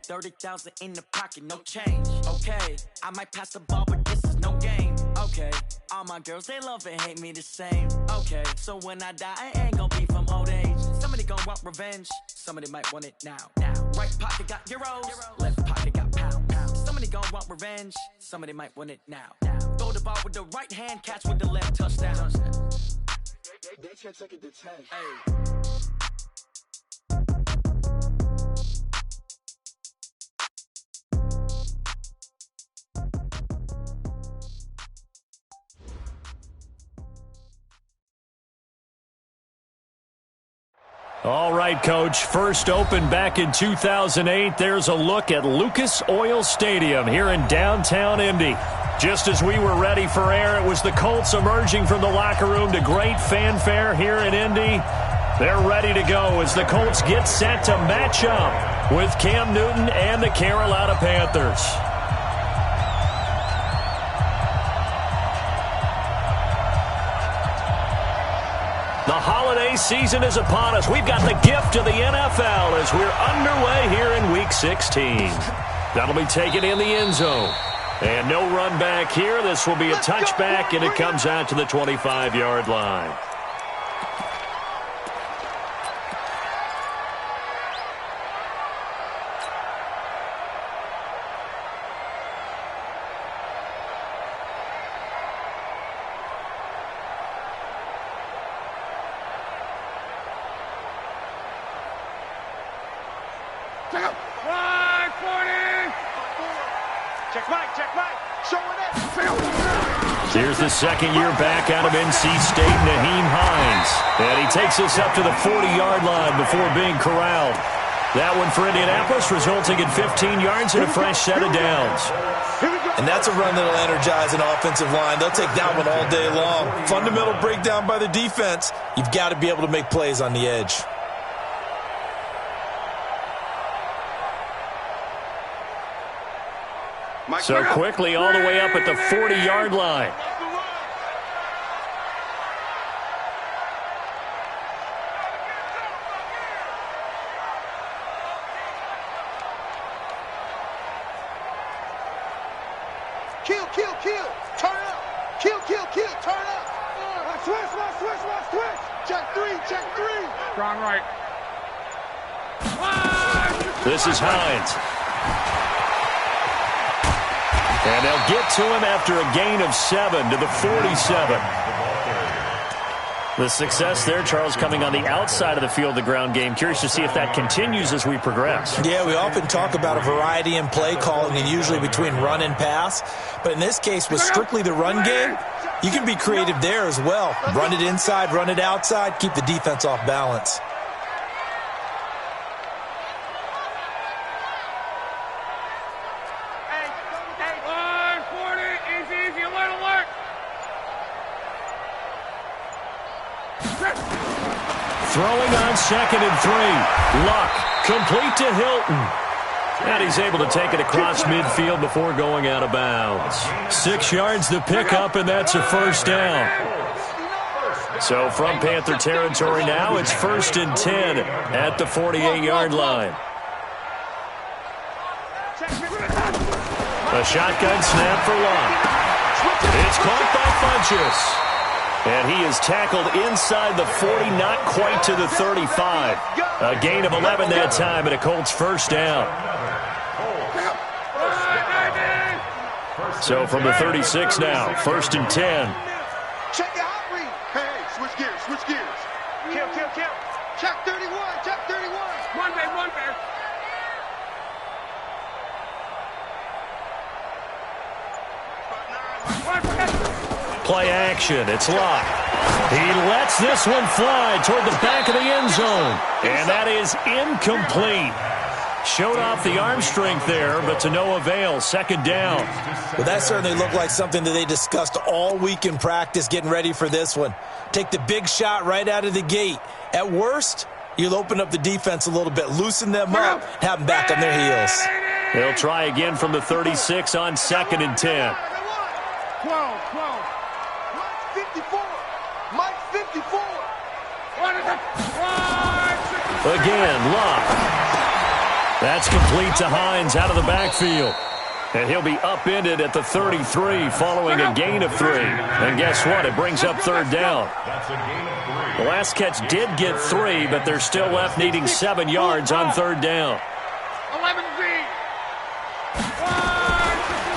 30,000 in the pocket, no change. Okay, I might pass the ball, but this is no game. Okay, all my girls, they love and hate me the same. Okay, so when I die, I ain't gonna be from old age. Somebody gonna want revenge, somebody might want it now. Right pocket got euros, left pocket got pound. Somebody gonna want revenge, somebody might want it now. Throw the ball with the right hand, catch with the left, touchdown. They can't take it to 10. Hey. All right, Coach. First opened back in 2008. There's a look at Lucas Oil Stadium here in downtown Indy. Just as we were ready for air, it was the Colts emerging from the locker room to great fanfare here in Indy. They're ready to go as the Colts get set to match up with Cam Newton and the Carolina Panthers. The holiday season is upon us. We've got the gift of the NFL as we're underway here in Week 16. That'll be taken in the end zone. And no run back here. This will be a touchback, and it comes out to the 25-yard line. Here's the second year back out of NC State, Naheem Hines. And he takes us up to the 40-yard line before being corralled. That one for Indianapolis, resulting in 15 yards and a fresh set of downs. And that's a run that'll energize an offensive line. They'll take that one all day long. Fundamental breakdown by the defense. You've got to be able to make plays on the edge. So quickly all the way up at the 40-yard line. Kill, turn up. Kill, turn up. Switch. Check three. Strong right. This is Hines. And they'll get to him after a gain of 7 to the 47. The success there, Charles, coming on the outside of the field, the ground game. Curious to see if that continues as we progress. Yeah, we often talk about a variety in play calling, and usually between run and pass. But in this case, with strictly the run game, you can be creative there as well. Run it inside, run it outside, keep the defense off balance. Throwing on 2nd and 3. Luck, complete to Hilton. And he's able to take it across midfield before going out of bounds. 6 yards the pickup, and that's a first down. So from Panther territory now, it's 1st and 10 at the 48-yard line. A shotgun snap for Luck. It's caught by Funchess. And he is tackled inside the 40, not quite to the 35. A gain of 11 that time, and a Colts first down. So from the 36 now, 1st and 10. Check the hot read. Hey, switch gears. Kill. Check 31. One there. Play action. It's Locke. He lets this one fly toward the back of the end zone. And that is incomplete. Showed off the arm strength there, but to no avail. 2nd down. Well, that certainly looked like something that they discussed all week in practice getting ready for this one. Take the big shot right out of the gate. At worst, you'll open up the defense a little bit, loosen them up, have them back on their heels. They'll try again from the 36 on 2nd and 10. 12. Mike 54. Again, Locke. That's complete to Hines out of the backfield. And he'll be upended at the 33 following a gain of 3. And guess what? It brings up third down. The last catch did get 3, but they're still left needing 7 yards on third down. 11Z.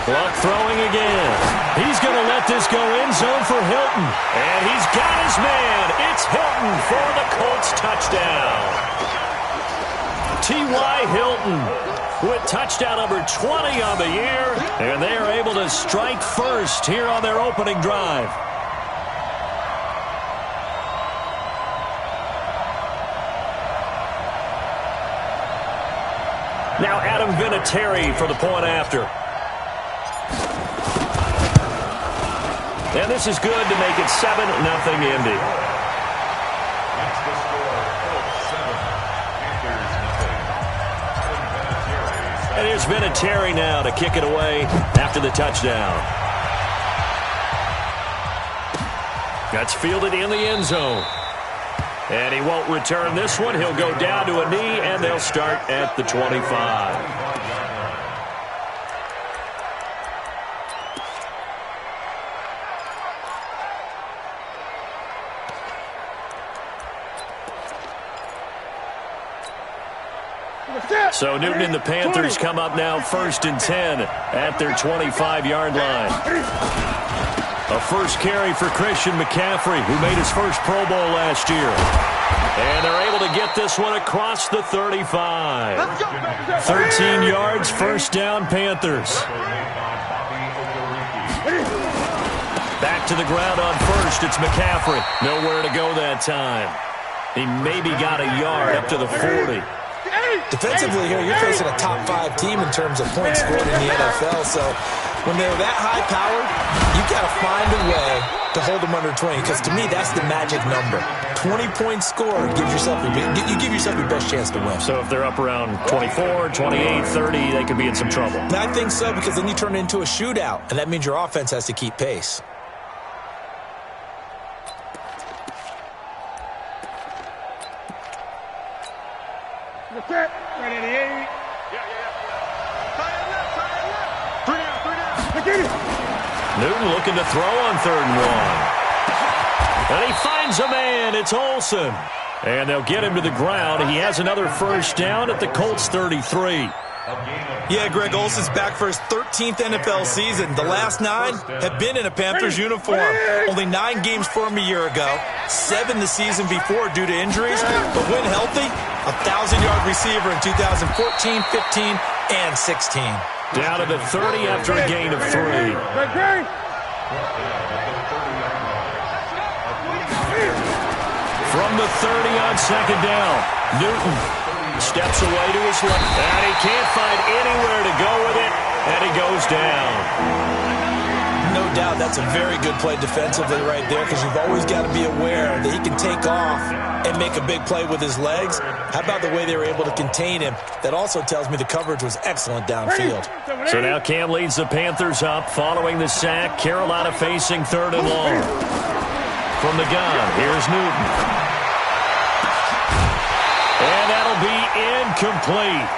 Clock throwing again. He's going to let this go end zone for Hilton. And he's got his man. It's Hilton for the Colts touchdown. T.Y. Hilton with touchdown number 20 on the year. And they are able to strike first here on their opening drive. Now Adam Vinatieri for the point after. And this is good to make it 7-0 Indy. That's the score. Colts 7, Panthers nothing. And here's Vinatieri now to kick it away after the touchdown. That's fielded in the end zone. And he won't return this one. He'll go down to a knee, and they'll start at the 25. So Newton and the Panthers come up now 1st and 10 at their 25-yard line. A first carry for Christian McCaffrey, who made his first Pro Bowl last year. And they're able to get this one across the 35. 13 yards, first down, Panthers. Back to the ground on first. It's McCaffrey. Nowhere to go that time. He maybe got a yard up to the 40. Defensively here, you're facing a top 5 team in terms of points scored in the NFL. So when they're that high-powered, you got to find a way to hold them under 20. Because to me, that's the magic number. 20 points scored gives yourself you give yourself your best chance to win. So if they're up around 24, 28, 30, they could be in some trouble. And I think so, because then you turn it into a shootout, and that means your offense has to keep pace. Right at the 8. Newton looking to throw on 3rd and 1. And he finds a man. It's Olsen. And they'll get him to the ground. He has another first down at the Colts 33. Yeah, Greg, Olsen's back for his 13th NFL season. The last 9 have been in a Panthers uniform. Only 9 games for him a year ago, 7 the season before due to injuries. But when healthy, a 1,000-yard receiver in 2014, 15, and 16. Down to the 30 after a gain of 3. From the 30 on 2nd down, Newton steps away to his left, and he can't find anywhere to go with it, and he goes down. No doubt that's a very good play defensively right there, because you've always got to be aware that he can take off and make a big play with his legs. How about the way they were able to contain him? That also tells me the coverage was excellent downfield. So now Cam leads the Panthers up following the sack. Carolina facing 3rd and long. From the gun, here's Newton. And that'll be incomplete.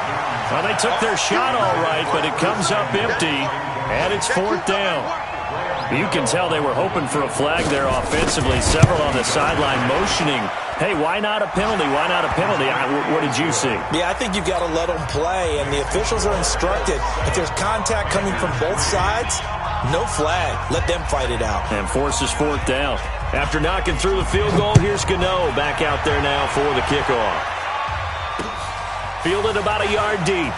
Well, they took their shot all right, but it comes up empty, and it's 4th down. You can tell they were hoping for a flag there offensively. Several on the sideline motioning, hey, why not a penalty? Why not a penalty? What did you see? Yeah, I think you've got to let them play, and the officials are instructed. If there's contact coming from both sides, no flag. Let them fight it out. And forces 4th down. After knocking through the field goal, here's Gano back out there now for the kickoff. Fielded about a yard deep.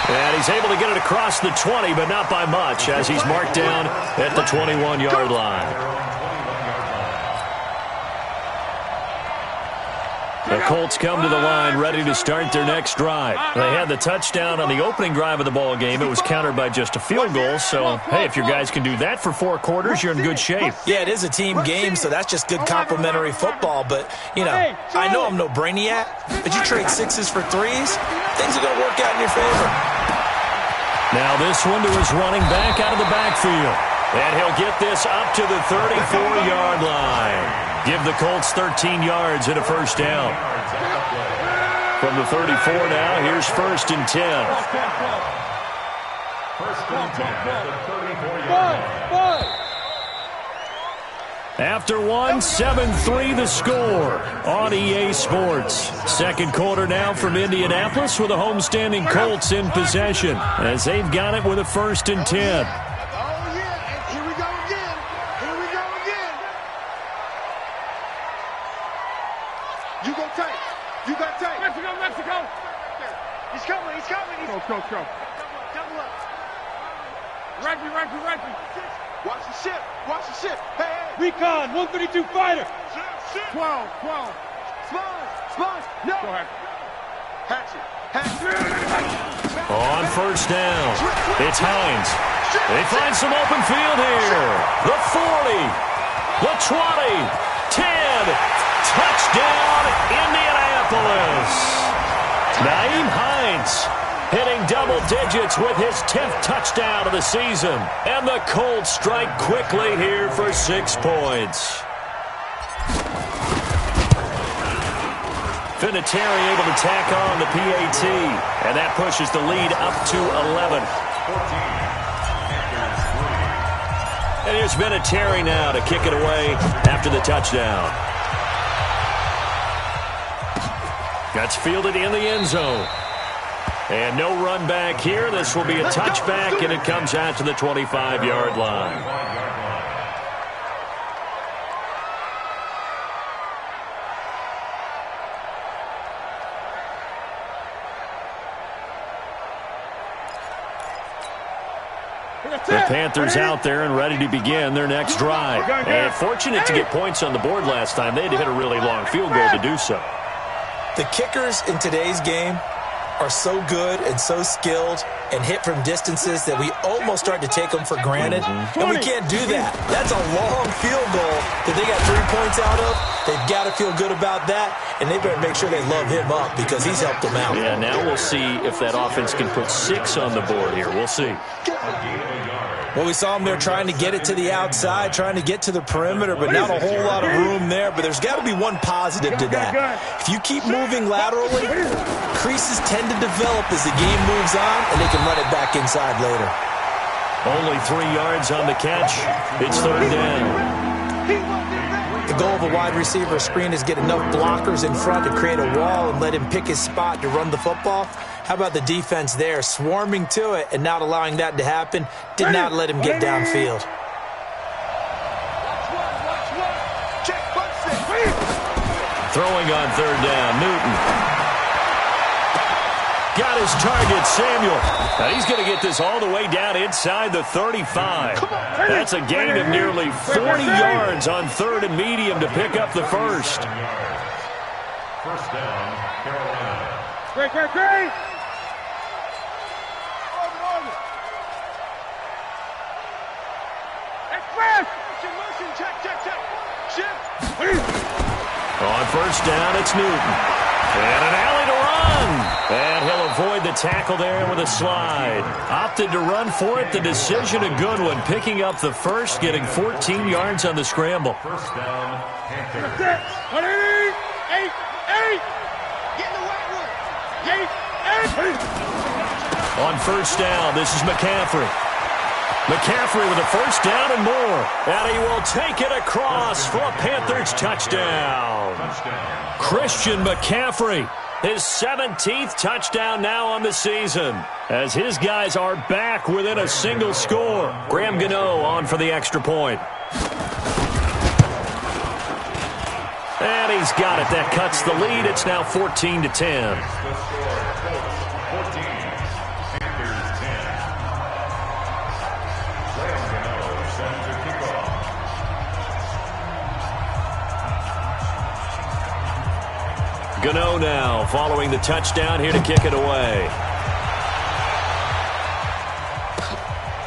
And he's able to get it across the 20, but not by much, as he's marked down at the 21-yard line. The Colts come to the line ready to start their next drive. They had the touchdown on the opening drive of the ball game. It was countered by just a field goal. So, hey, if your guys can do that for 4 quarters, you're in good shape. Yeah, it is a team game, so that's just good complementary football. But, you know, I know I'm no brainiac, but you trade 6s for 3s, things are going to work out in your favor. Now this one to his running back out of the backfield. And he'll get this up to the 34-yard line. Give the Colts 13 yards and a first down. From the 34 now, here's 1st and 10. 1st and 10 at the 34-yard line. After one, 7-3 the score on EA Sports. Second quarter now from Indianapolis with the homestanding Colts in possession as they've got it with a 1st and 10. Oh, yeah, and here we go again. Here we go again. You go tight. You got tight. Mexico, Mexico. He's coming. He's coming. Go. Double up. Reggie. Watch the ship. Watch the ship. Hey. Recon, 132 fighter. 12. Smalls. No. Go ahead. Hatchet. On 1st down, it's Hines. They find some open field here. The 40, the 20, 10. Touchdown, Indianapolis. Nyheim Hines hitting double digits with his 10th touchdown of the season. And the Colts strike quickly here for 6 points. Vinatieri able to tack on the PAT, and that pushes the lead up to 11. 14. And here's Vinatieri now to kick it away after the touchdown. That's fielded in the end zone. And no run back here. This will be a touchback, and it comes out to the 25-yard line. The Panthers out there and ready to begin their next drive. And fortunate to get points on the board last time. They had to hit a really long field goal to do so. The kickers in today's game are so good and so skilled and hit from distances that we almost start to take them for granted. And we can't do that. That's a long field goal that they got 3 points out of. They've got to feel good about that, and they better make sure they love him up because he's helped them out. Yeah, now we'll see if that offense can put 6 on the board here. We'll see. Well, we saw them there trying to get it to the outside, trying to get to the perimeter, but not a whole lot of room there. But there's got to be one positive to that. If you keep moving laterally, creases tend to develop as the game moves on, and they can run it back inside later. Only 3 yards on the catch. It's 3rd down. The goal of a wide receiver screen is get enough blockers in front to create a wall and let him pick his spot to run the football. How about the defense there, swarming to it and not allowing that to happen? Did not let him get downfield. Throwing on 3rd down, Newton. Got his target, Samuel. Now he's going to get this all the way down inside the 35. That's a gain of nearly 40 yards on 3rd and medium to pick up the first. 1st down, Carolina. Great. Motion, check. Shift. On 1st down, it's Newton. And an alley to run. And he'll avoid the tackle there with a slide. Opted to run for it. The decision, a good one. Picking up the first, getting 14 yards on the scramble. 1st down, Panthers. 8. Get in the right one. 8. On 1st down, this is McCaffrey. McCaffrey with a 1st down and more. And he will take it across for a Panthers touchdown. Christian McCaffrey, his 17th touchdown now on the season, as his guys are back within a single score. Graham Gano on for the extra point. And he's got it. That cuts the lead. It's now 14-10. The score, Colts 14, Panthers 10. Graham Gano set to kick off. Gano now following the touchdown here to kick it away.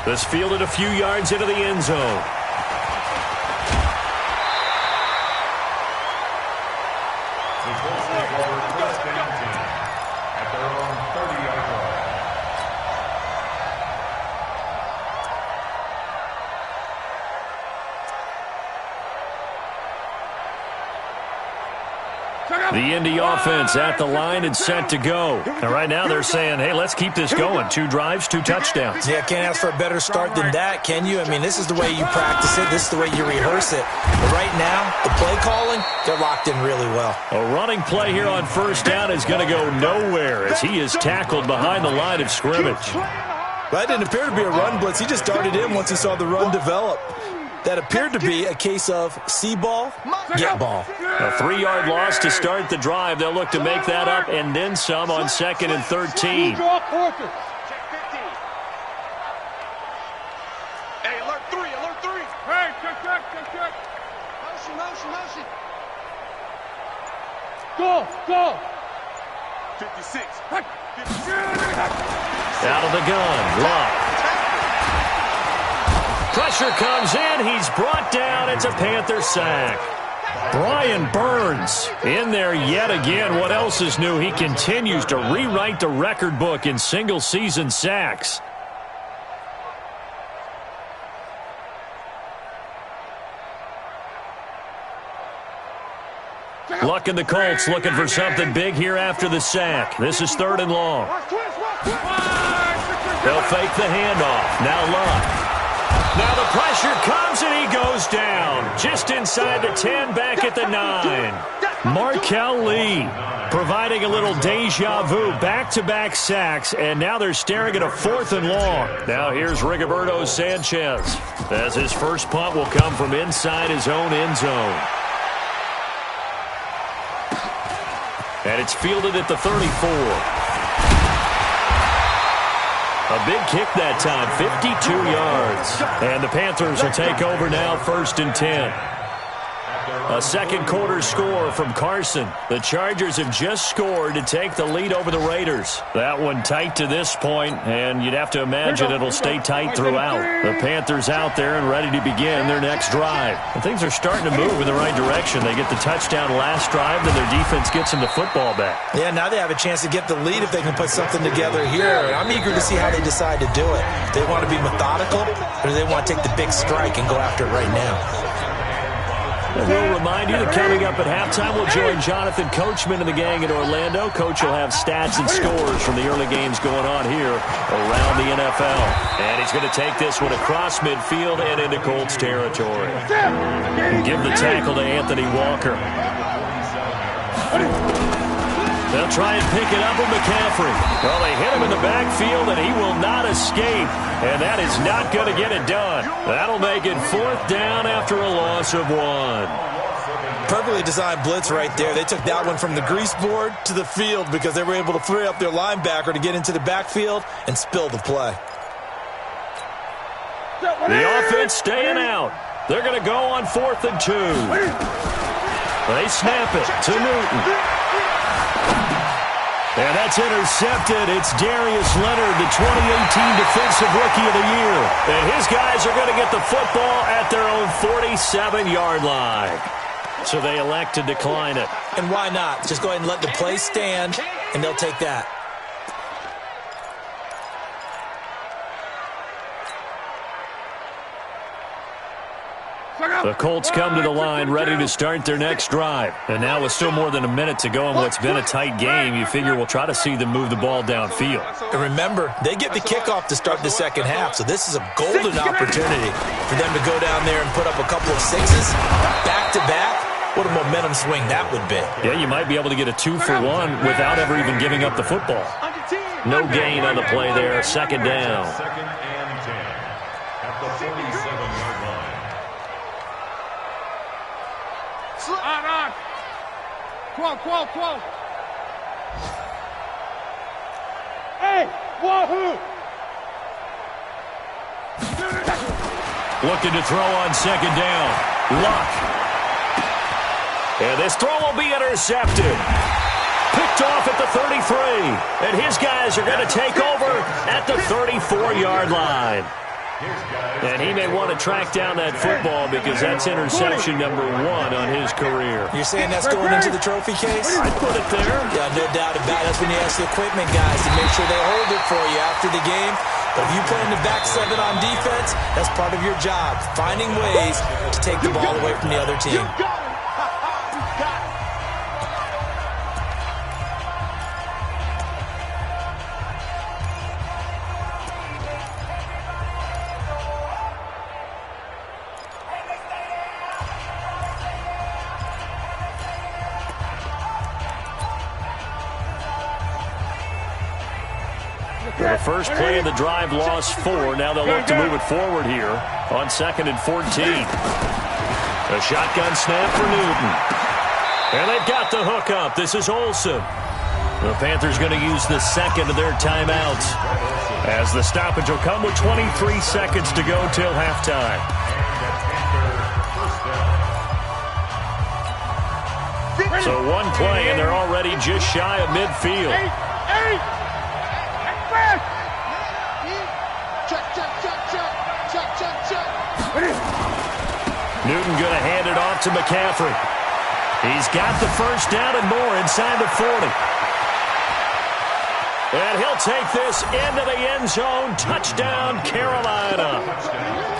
This fielded a few yards into the end zone. The Colts take over 1st and 10 at their own 30-yard line. The Indy offense at the line and set to go. And right now they're saying, hey, let's keep this going. 2 drives, 2 touchdowns. Yeah, can't ask for a better start than that, can you? I mean, this is the way you practice it. This is the way you rehearse it. But right now, the play calling, they're locked in really well. A running play here on first down is going to go nowhere as he is tackled behind the line of scrimmage. That didn't appear to be a run blitz. He just darted in once he saw the run develop. That appeared to be a case of see ball, get ball. A 3-yard loss to start the drive. They'll look to make that up and then some on 2nd and 13. Hey, alert 3, alert 3. Hey, check. Motion. Go. 56. Out of the gun, Luck. Pressure comes in. He's brought down. It's a Panther sack. Brian Burns in there yet again. What else is new? He continues to rewrite the record book in single-season sacks. Luck and the Colts looking for something big here after the sack. This is 3rd and long. They'll fake the handoff. Now Luck. Now the pressure comes and he goes down. Just inside the 10, back at the 9. Markel Lee providing a little deja vu. Back-to-back sacks, and now they're staring at a 4th and long. Now here's Rigoberto Sanchez as his first punt will come from inside his own end zone. And it's fielded at the 34. A big kick that time, 52 yards. And the Panthers will take over now, 1st and 10. A second quarter score from Carson. The Chargers have just scored to take the lead over the Raiders. That one tight to this point, and you'd have to imagine it'll stay tight throughout. The Panthers out there and ready to begin their next drive. And things are starting to move in the right direction. They get the touchdown last drive, then their defense gets them the football back. Yeah, now they have a chance to get the lead if they can put something together here. I'm eager to see how they decide to do it. Do they want to be methodical, or do they want to take the big strike and go after it right now? And we'll remind you that coming up at halftime, we'll join Jonathan Coachman and the gang in Orlando. Coach will have stats and scores from the early games going on here around the NFL. And he's going to take this one across midfield and into Colts territory. Give the tackle to Anthony Walker. They'll try and pick it up with McCaffrey. Well, they hit him in the backfield, and he will not escape. And that is not going to get it done. That'll make it 4th down after a loss of 1. Perfectly designed blitz right there. They took that one from the grease board to the field because they were able to free up their linebacker to get into the backfield and spill the play. The offense staying out. They're going to go on 4th and 2. They snap it to Newton. And that's intercepted. It's Darius Leonard, the 2018 Defensive Rookie of the Year. And his guys are going to get the football at their own 47-yard line. So they elect to decline it. And why not? Just go ahead and let the play stand, and they'll take that. The Colts come to the line ready to start their next drive. And now with still more than a minute to go in what's been a tight game, you figure we'll try to see them move the ball downfield. And remember, they get the kickoff to start the second half, so this is a golden opportunity for them to go down there and put up a couple of sixes back-to-back. What a momentum swing that would be. Yeah, you might be able to get a 2-for-1 without ever even giving up the football. No gain on the play there, 2nd down. 2nd and 10 at the 47-yard line. On. 12. Hey, wahoo! Looking to throw on 2nd down. Luck. And this throw will be intercepted. Picked off at the 33. And his guys are going to take over at the 34-yard line. And he may want to track down that football because that's interception number 1 on his career. You're saying that's going into the trophy case? I'd put it there. Yeah, no doubt about it. That's when you ask the equipment guys to make sure they hold it for you after the game. But if you play in the back 7 on defense, that's part of your job, finding ways to take the ball away from the other team. Well, the first play of the drive lost 4. Now they'll look to move it forward here on 2nd and 14. A shotgun snap for Newton. And they've got the hook up. This is Olsen. The Panthers going to use the second of their timeouts, as the stoppage will come with 23 seconds to go till halftime. So one play, and they're already just shy of midfield. Newton going to hand it off to McCaffrey. He's got the first down and more inside the 40. And he'll take this into the end zone. Touchdown, Carolina.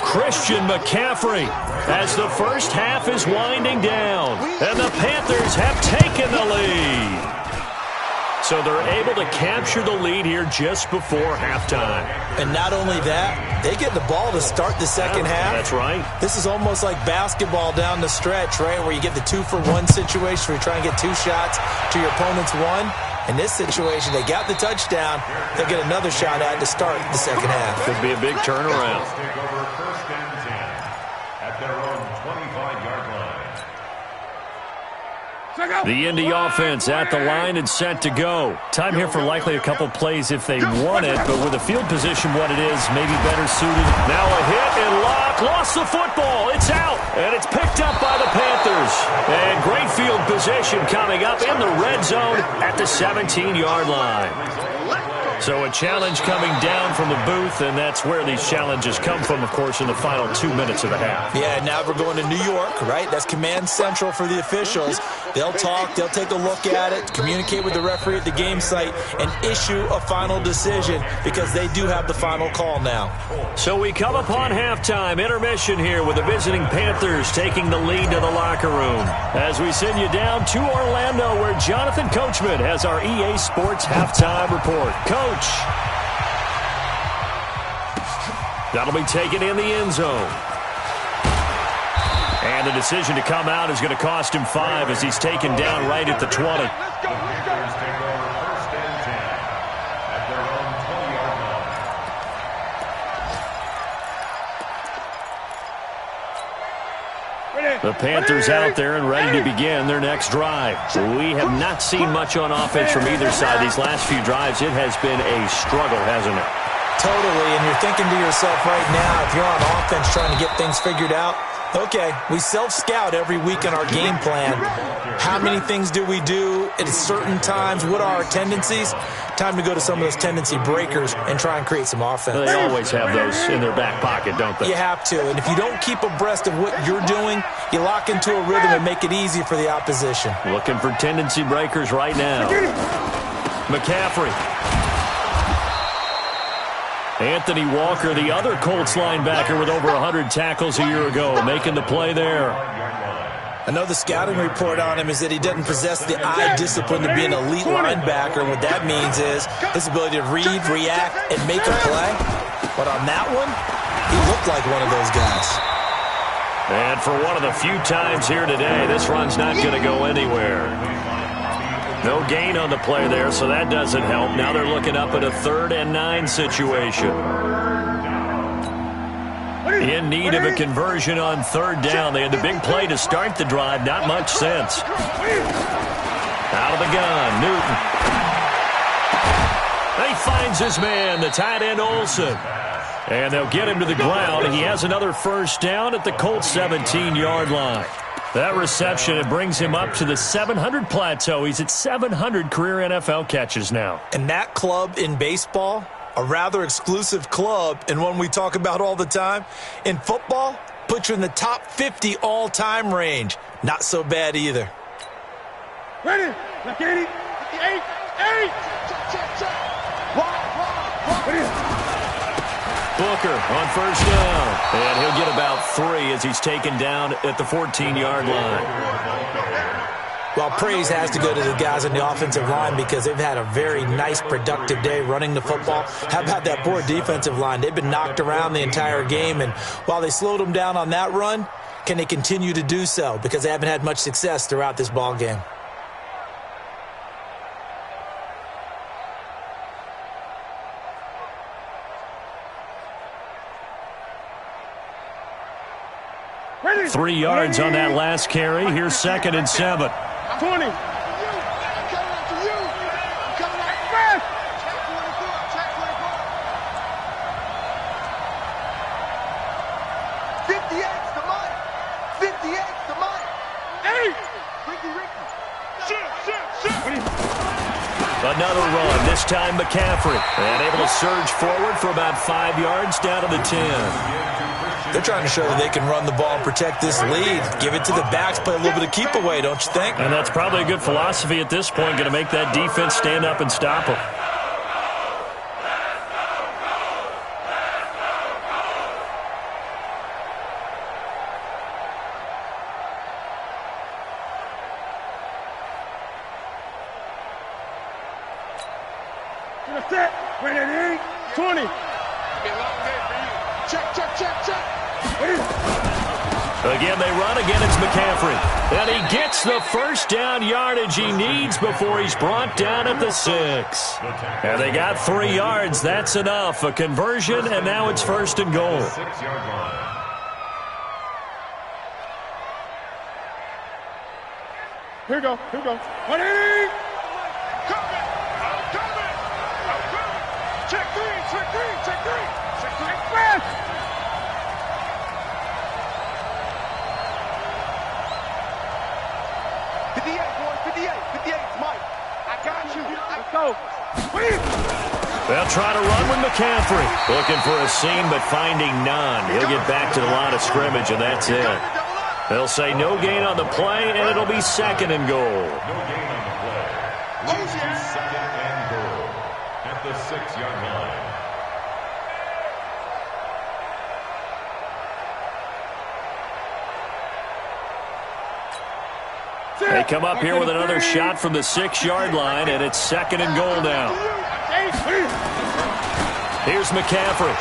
Christian McCaffrey as the first half is winding down. And the Panthers have taken the lead. So they're able to capture the lead here just before halftime. And not only that, they get the ball to start the second half. That's right. This is almost like basketball down the stretch, right, where you get the 2-for-1 situation where you try and get 2 shots to your opponent's 1. In this situation, they got the touchdown. They'll get another shot at to start the second half. Could be a big turnaround. Take over 1st and 10 at their own 25-yard line. The Indy offense at the line and set to go. Time here for likely a couple plays if they want it, but with the field position what it is, maybe better suited. Now a hit and Locke lost the football. It's out, and it's picked up by the Panthers. And great field position coming up in the red zone at the 17-yard line. So a challenge coming down from the booth, and that's where these challenges come from, of course, in the final 2 minutes of the half. Yeah, now we're going to New York, right? That's command central for the officials. They'll talk, they'll take a look at it, communicate with the referee at the game site, and issue a final decision because they do have the final call now. So we come upon halftime, intermission here with the visiting Panthers taking the lead to the locker room. As we send you down to Orlando, where Jonathan Coachman has our EA Sports halftime report. Coach. That'll be taken in the end zone. And the decision to come out is going to cost him 5 as he's taken down right at the 20. Panthers take over 1st and 10 at their own 20-yard line. The Panthers out there and ready to begin their next drive. We have not seen much on offense from either side. These last few drives, it has been a struggle, hasn't it? Totally, and you're thinking to yourself right now, if you're on offense trying to get things figured out, okay, we self-scout every week in our game plan. How many things do we do at certain times? What are our tendencies? Time to go to some of those tendency breakers and try and create some offense. They always have those in their back pocket, don't they? You have to, and if you don't keep abreast of what you're doing, you lock into a rhythm and make it easy for the opposition. Looking for tendency breakers right now. McCaffrey. Anthony Walker, the other Colts linebacker with over 100 tackles a year ago, making the play there. I know the scouting report on him is that he doesn't possess the eye discipline to be an elite linebacker. And what that means is his ability to read, react, and make a play. But on that one, he looked like one of those guys. And for one of the few times here today, this run's not going to go anywhere. No gain on the play there, so that doesn't help. Now they're looking up at a 3rd and 9 situation. In need of a conversion on 3rd down. They had the big play to start the drive. Not much sense. Out of the gun, Newton. He finds his man, the tight end Olsen. And they'll get him to the ground. He has another first down at the Colts 17-yard line. That reception, it brings him up to the 700 plateau. He's at 700 career NFL catches now. And that club in baseball, a rather exclusive club and one we talk about all the time. In football, puts you in the top 50 all-time range. Not so bad either. Ready? Look at it. 8. Booker on first down. And he'll get about 3 as he's taken down at the 14-yard line. Well, praise has to go to the guys on the offensive line because they've had a very nice, productive day running the football. How about that poor defensive line? They've been knocked around the entire game, and while they slowed them down on that run, can they continue to do so? Because they haven't had much success throughout this ball game. 3 yards on that last carry. Here's 2nd and 7. 20. Another run, this time McCaffrey. And able to surge forward for about 5 yards down to the 10. They're trying to show that they can run the ball and protect this lead. Give it to the backs, play a little bit of keep away, don't you think? And that's probably a good philosophy at this point, going to make that defense stand up and stop them. Set. Ready, 20. Check. Again, they run. Again, it's McCaffrey. And he gets the first down yardage he needs before he's brought down at the 6. And they got 3 yards. That's enough. A conversion, and now it's 1st and goal. 6-yard line. Here we go. 180. Check three. Express. Mike. I got you. Let's go. They'll try to run with McCaffrey. Looking for a seam, but finding none. He'll get back to the line of scrimmage, and that's it. They'll say no gain on the play, and it'll be 2nd and goal. No gain on the play. Leads to 2nd and goal at the 6-yard line. They come up here with another shot from the 6-yard line, and it's 2nd and goal now. Here's McCaffrey.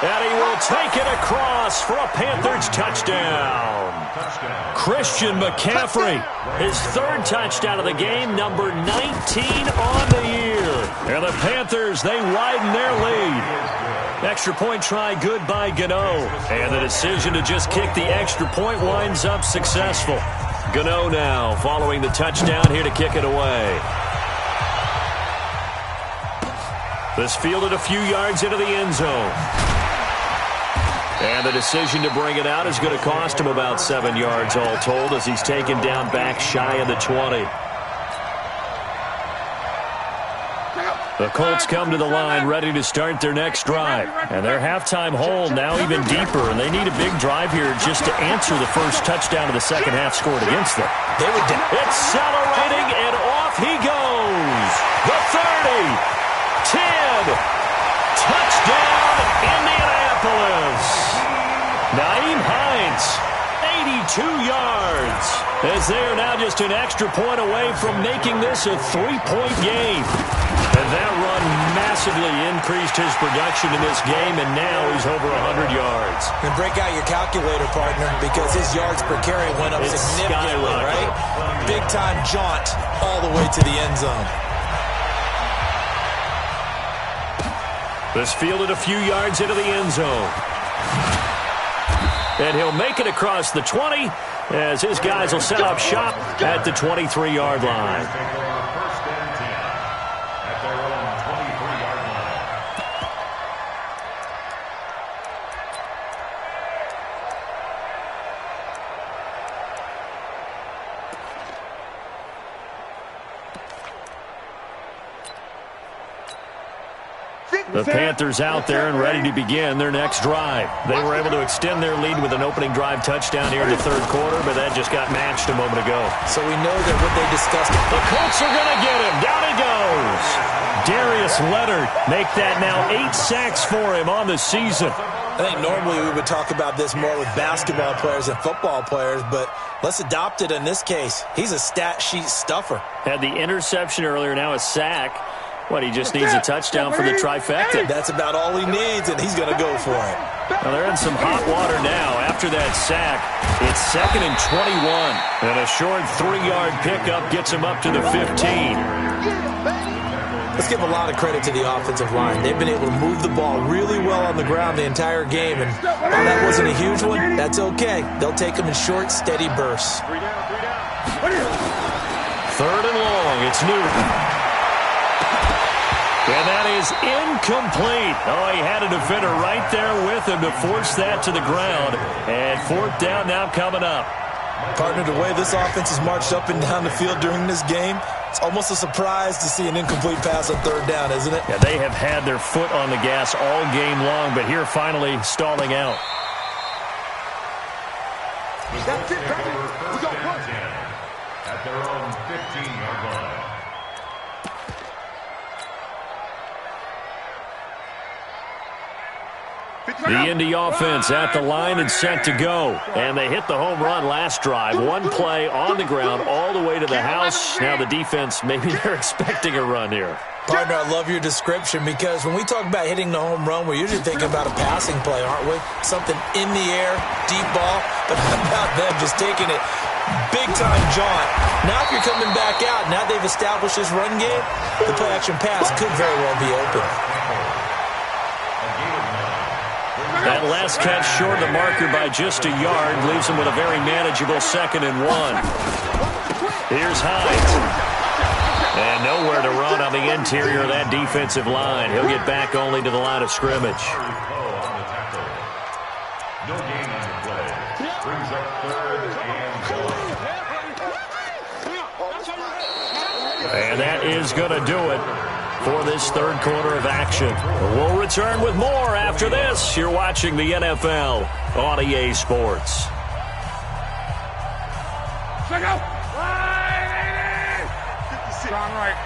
And he will take it across for a Panthers touchdown. Christian McCaffrey, his 3rd touchdown of the game, number 19 on the year. And the Panthers, they widen their lead. Extra point try good by Gano. And the decision to just kick the extra point winds up successful. Gano now following the touchdown here to kick it away. This fielded a few yards into the end zone. And the decision to bring it out is going to cost him about 7 yards all told as he's taken down back shy of the 20. The Colts come to the line ready to start their next drive. And their halftime hole now even deeper, and they need a big drive here just to answer the first touchdown of the second half scored against them. Accelerating, and off he goes. The 30, 10, touchdown Indianapolis. Naeem Hines, 82 yards, as they are now just an extra point away from making this a 3-point game. And that run massively increased his production in this game, and now he's over 100 yards. And break out your calculator, partner, because his yards per carry went up significantly, right? Big-time jaunt all the way to the end zone. This fielded a few yards into the end zone. And he'll make it across the 20 as his guys will set up shop at the 23-yard line. The Panthers out there and ready to begin their next drive. They were able to extend their lead with an opening drive touchdown here in the 3rd quarter, but that just got matched a moment ago. So we know that what they discussed. The Colts are going to get him. Down he goes. Darius Leonard make that now 8 sacks for him on the season. I think normally we would talk about this more with basketball players and football players, but let's adopt it in this case. He's a stat sheet stuffer. Had the interception earlier, now a sack. What, he just needs a touchdown for the trifecta. That's about all he needs, and he's going to go for it. Well, they're in some hot water now. After that sack, it's 2nd and 21. And a short 3-yard pickup gets him up to the 15. Let's give a lot of credit to the offensive line. They've been able to move the ball really well on the ground the entire game, and while that wasn't a huge one, that's okay. They'll take them in short, steady bursts. 3 down, 3 down. 3rd and long. It's Newton. And that is incomplete. Oh, he had a defender right there with him to force that to the ground. And 4th down now coming up. Partner, the way this offense has marched up and down the field during this game, it's almost a surprise to see an incomplete pass on 3rd down, isn't it? Yeah, they have had their foot on the gas all game long, but here finally stalling out. That's it, baby. We go push. At their own 15-yard line. The Indy offense at the line and set to go. And they hit the home run last drive. One play on the ground all the way to the house. Now the defense, maybe they're expecting a run here. Partner, I love your description because when we talk about hitting the home run, we're usually thinking about a passing play, aren't we? Something in the air, deep ball. But how about them just taking it big-time jaunt? Now if you're coming back out, now they've established this run game, the play-action pass could very well be open. That last catch short of the marker by just a yard leaves him with a very manageable 2nd and 1. Here's Hines. And nowhere to run on the interior of that defensive line. He'll get back only to the line of scrimmage. No gain on the play. Brings up 3rd and 1. And that is going to do it for this 3rd quarter of action. We'll return with more after this. You're watching the NFL on EA Sports. Check out. Strong right.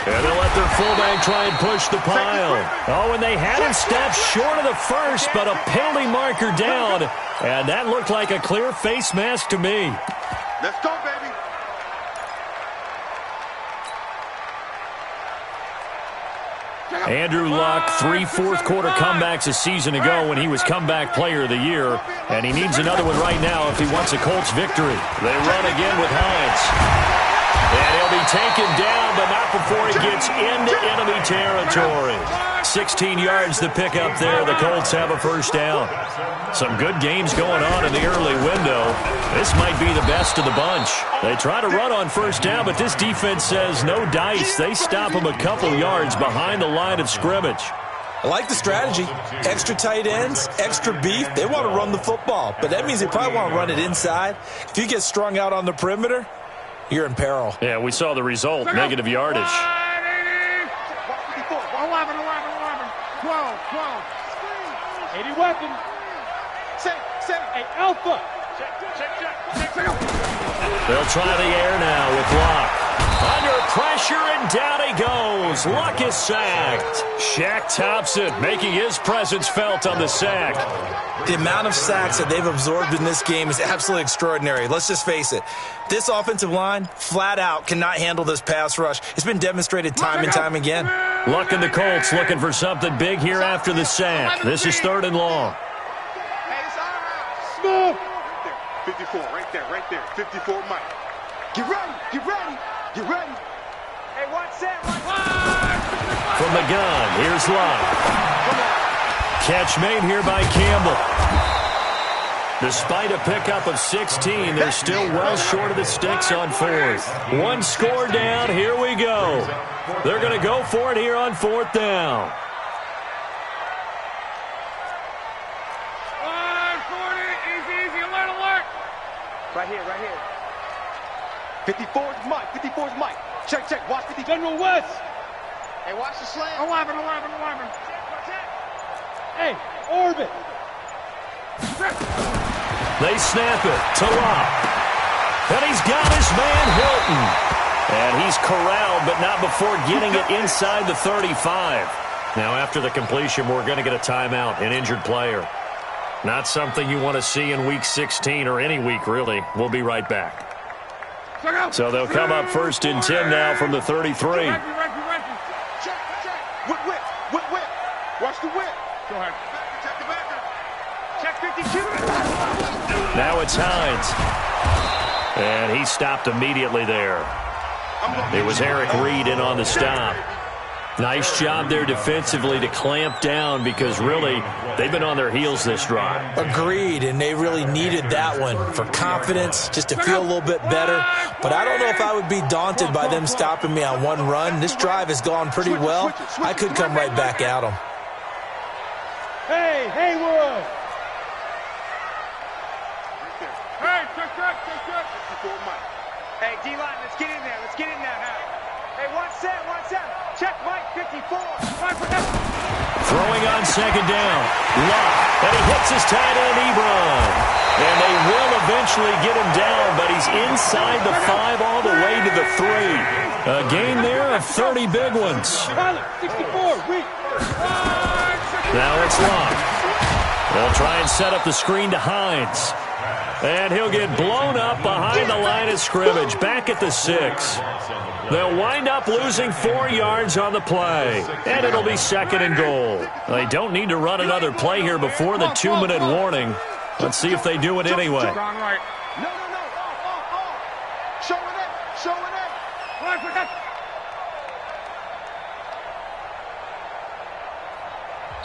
And they'll let their fullback try and push the pile. Oh, and they had him step short of the first, but a penalty marker down. And that looked like a clear face mask to me. Let's go, baby. Andrew Luck, 3 fourth-quarter comebacks a season ago when he was comeback player of the year, and he needs another one right now if he wants a Colts victory. They run again with Hines. And he'll be taken down, but not before he gets into enemy territory. 16 yards to pick up there. The Colts have a 1st down. Some good games going on in the early window. This might be the best of the bunch. They try to run on 1st down, but this defense says no dice. They stop them a couple yards behind the line of scrimmage. I like the strategy. Extra tight ends, extra beef. They want to run the football, but that means they probably want to run it inside. If you get strung out on the perimeter, you're in peril. Yeah, we saw the result, negative yardage. 11, 12. 80 weapons. Set. Hey, Alpha. Check. They'll try the air now with Luck. Under pressure, and down he goes. Luck is sacked. Shaq Thompson making his presence felt on the sack. The amount of sacks that they've absorbed in this game is absolutely extraordinary. Let's just face it. This offensive line, flat out, cannot handle this pass rush. It's been demonstrated time and time again. Luck and the Colts looking for something big here after the sack. This is 3rd and long. Smooth. 54, right there. 54, Mike. Get ready. Hey, watch that. From the gun, here's Luck. Catch made here by Campbell. Despite a pickup of 16, they're still well short of the sticks on 4th. One score down, here we go. They're going to go for it here on 4th down. 40, easy, alert. Right here. 54's Mike. Check. Watch 50. General West. Hey, watch the slant. 11. Hey, orbit. They snap it to Luck. And he's got his man Hilton. And he's corralled, but not before getting it inside the 35. Now, after the completion, we're going to get a timeout, an injured player. Not something you want to see in Week 16 or any week, really. We'll be right back. So they'll come up 1st and 10 now from the 33. Check. Whip. Watch the whip. Go ahead. Check the backer. Check 52. Now it's Hines. And he stopped immediately there. It was Eric Reed in on the stop. Nice job there defensively to clamp down because really they've been on their heels this drive. Agreed, and they really needed that one for confidence, just to feel a little bit better. But I don't know if I would be daunted by them stopping me on one run. This drive has gone pretty well. I could come right back at them. Hey, Haywood! Hey, check. Hey, D-line, let's get in there. Let's get in there now. Hey, one set. Check Mike, 54. Throwing on second down. Luck. And he hits his tight end, Ebron. And they will eventually get him down, but he's inside the 5 all the way to the 3. A gain there of 30 big ones. 64, weak. Now it's Luck. They'll try and set up the screen to Hines. And he'll get blown up behind the line of scrimmage, back at the 6. They'll wind up losing 4 yards on the play, and it'll be second and goal. They don't need to run another play here before the 2-minute warning. Let's see if they do it anyway. No. Show it.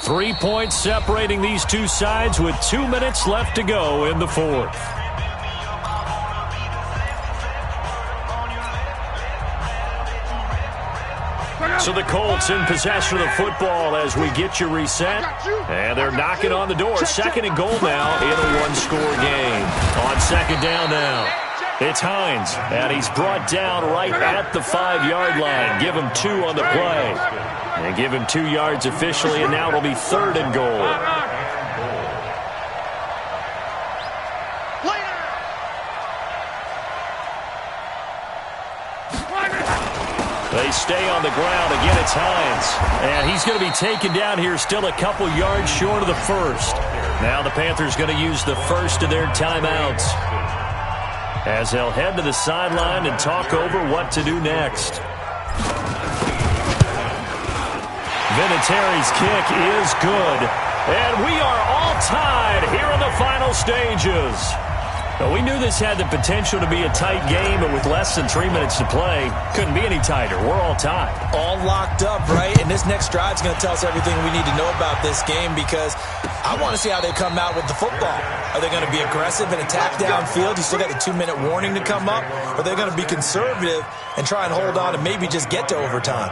3 points separating these two sides with 2 minutes left to go in the 4th. So the Colts in possession of the football as we get you reset. And they're knocking on the door. Second and goal now in a one-score game. On second down now, it's Hines. And he's brought down right at the 5-yard line. Give him 2 on the play. And give him 2 yards officially, and now it'll be third and goal. They stay on the ground. Again, it's Hines. And he's going to be taken down here still a couple yards short of the first. Now the Panthers going to use the first of their timeouts as they'll head to the sideline and talk over what to do next. Vinatieri's kick is good. And we are all tied here in the final stages. Well, we knew this had the potential to be a tight game, but with less than 3 minutes to play, couldn't be any tighter. We're all tied. All locked up, right? And this next drive is going to tell us everything we need to know about this game because I want to see how they come out with the football. Are they going to be aggressive and attack downfield? You still got the 2-minute warning to come up? Or are they going to be conservative and try and hold on and maybe just get to overtime?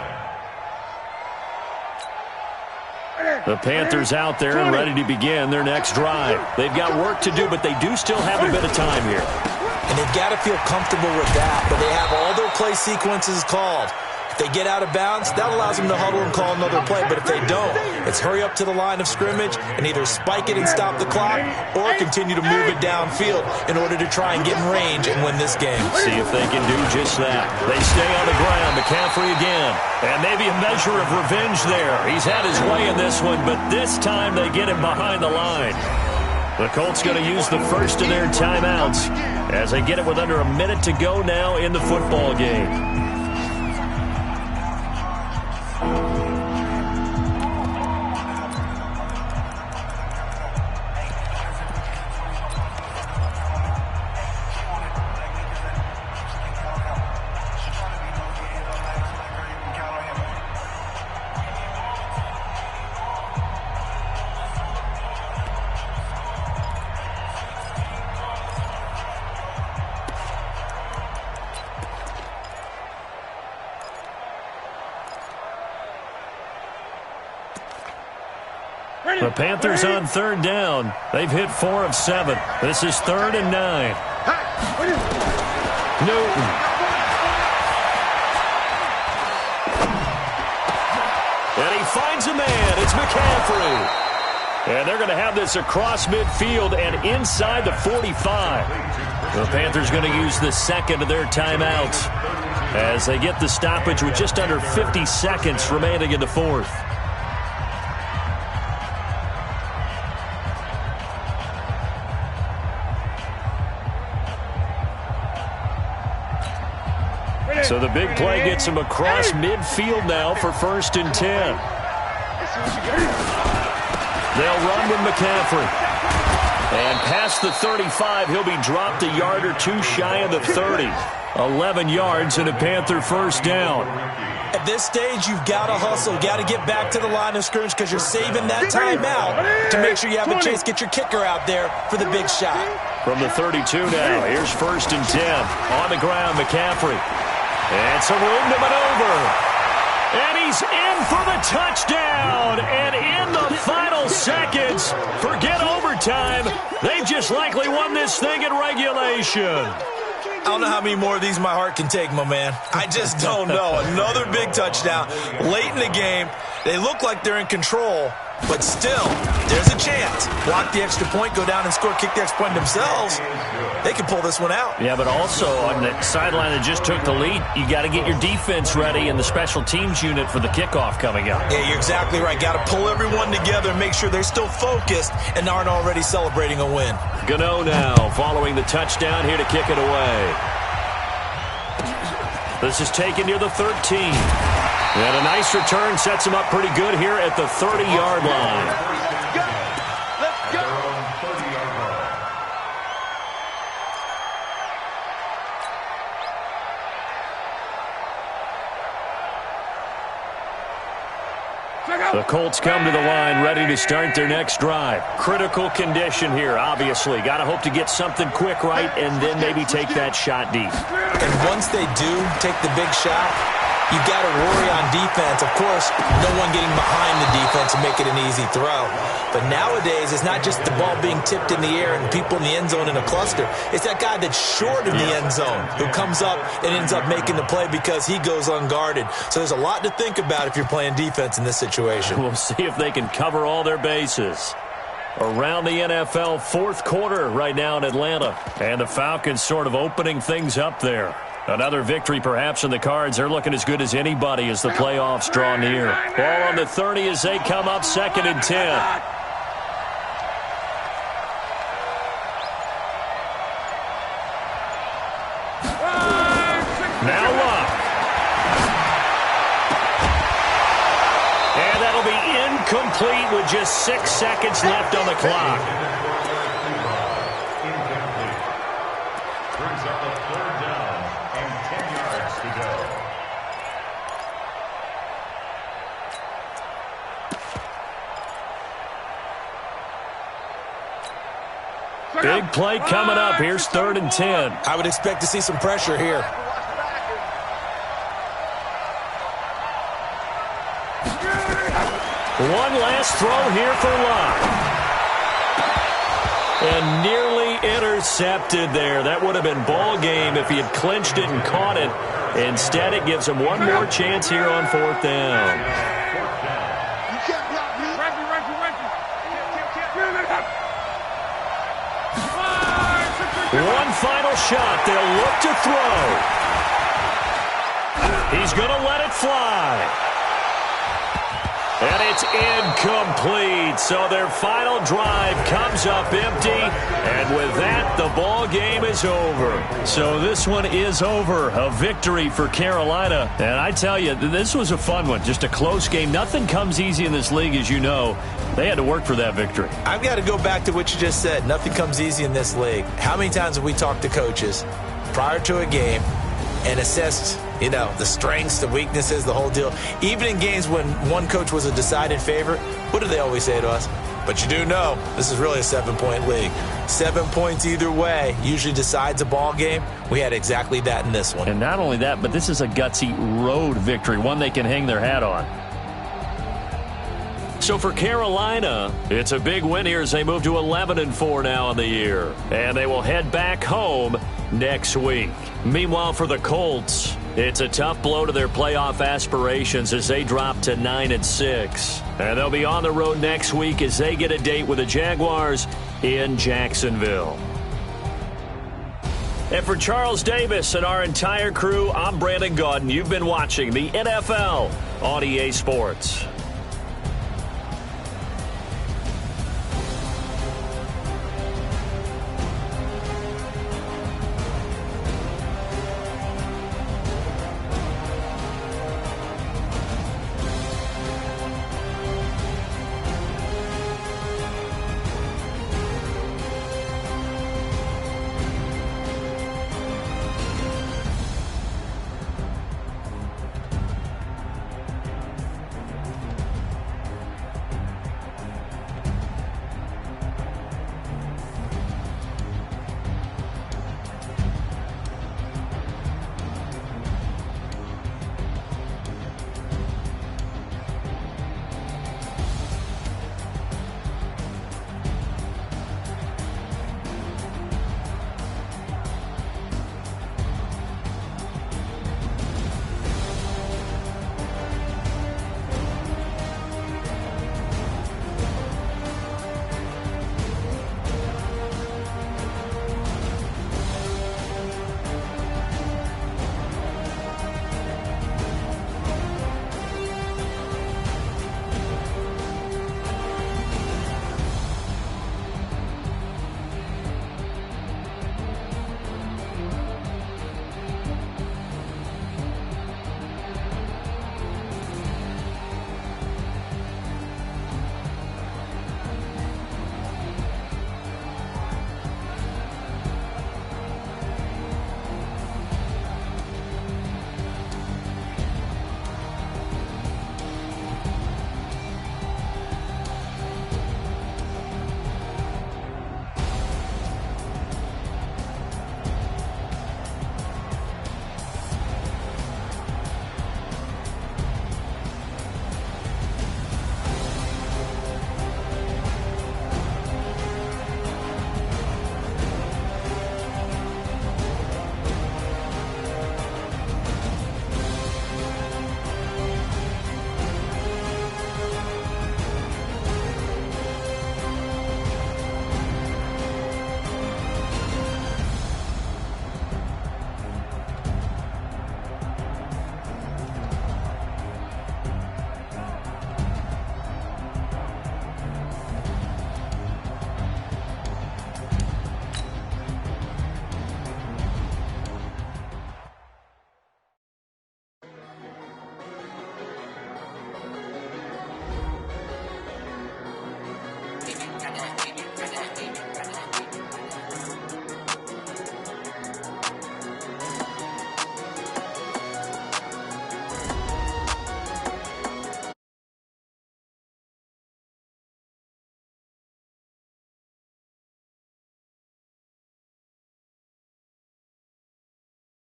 The Panthers out there and ready to begin their next drive. They've got work to do, but they do still have a bit of time here. And they've got to feel comfortable with that, but they have all their play sequences called. If they get out of bounds, that allows them to huddle and call another play. But if they don't, it's hurry up to the line of scrimmage and either spike it and stop the clock or continue to move it downfield in order to try and get in range and win this game. See if they can do just that. They stay on the ground. McCaffrey again. And maybe a measure of revenge there. He's had his way in this one, but this time they get him behind the line. The Colts going to use the first of their timeouts as they get it with under a minute to go now in the football game. The Panthers on third down. They've hit 4 of 7. This is 3rd and 9. Newton. And he finds a man. It's McCaffrey. And they're going to have this across midfield and inside the 45. The Panthers going to use the second of their timeouts as they get the stoppage with just under 50 seconds remaining in the 4th. So the big play gets him across midfield now for 1st and 10. They'll run with McCaffrey. And past the 35, he'll be dropped a yard or two shy of the 30. 11 yards and a Panther first down. At this stage, you've got to hustle. You've got to get back to the line of scrimmage because you're saving that timeout to make sure you have a chance to get your kicker out there for the big shot. From the 32 now, here's 1st and 10. On the ground, McCaffrey. And some room to maneuver. And he's in for the touchdown. And in the final seconds, forget overtime. They've just likely won this thing in regulation. I don't know how many more of these my heart can take, my man. I just don't know. Another big touchdown late in the game. They look like they're in control, but still, there's a chance. Block the extra point, go down and score, kick the extra point themselves. They can pull this one out. Yeah, but also on the sideline that just took the lead, you got to get your defense ready and the special teams unit for the kickoff coming up. Yeah, you're exactly right. Got to pull everyone together and make sure they're still focused and aren't already celebrating a win. Gano now following the touchdown here to kick it away. This is taken near the 13. And a nice return sets him up pretty good here at the 30-yard line. Let's go! Let's go! The Colts come to the line ready to start their next drive. Critical condition here, obviously. Got to hope to get something quick right and then maybe take that shot deep. And once they do take the big shot, you got to worry on defense. Of course, no one getting behind the defense and make it an easy throw. But nowadays, it's not just the ball being tipped in the air and people in the end zone in a cluster. It's that guy that's short of the end zone who comes up and ends up making the play because he goes unguarded. So there's a lot to think about if you're playing defense in this situation. We'll see if they can cover all their bases. Around the NFL, fourth quarter right now in Atlanta. And the Falcons sort of opening things up there. Another victory perhaps in the cards. They're looking as good as anybody as the playoffs draw near. Ball on the 30 as they come up 2nd and 10. Now Luck. And that'll be incomplete with just 6 seconds left on the clock. Brings up a 3rd down and 10 yards to go. Big play coming up. Here's 3rd and 10. I would expect to see some pressure here. One last throw here for Luck. And nearly intercepted there. That would have been ball game if he had clinched it and caught it. Instead, it gives him one more chance here on 4th down. You can't block me. One final shot. They'll look to throw. He's going to let it fly. And it's incomplete. So their final drive comes up empty. And with that, the ball game is over. So this one is over. A victory for Carolina. And I tell you, this was a fun one. Just a close game. Nothing comes easy in this league, as you know. They had to work for that victory. I've got to go back to what you just said. Nothing comes easy in this league. How many times have we talked to coaches prior to a game and assessed, the strengths, the weaknesses, the whole deal? Even in games when one coach was a decided favorite, what do they always say to us? But you do know this is really a 7-point league. 7 points either way usually decides a ball game. We had exactly that in this one. And not only that, but this is a gutsy road victory, one they can hang their hat on. So for Carolina, it's a big win here as they move to 11-4 now in the year. And they will head back home next week. Meanwhile, for the Colts, it's a tough blow to their playoff aspirations as they drop to 9-6. And they'll be on the road next week as they get a date with the Jaguars in Jacksonville. And for Charles Davis and our entire crew, I'm Brandon Gaudin. You've been watching the NFL on EA Sports.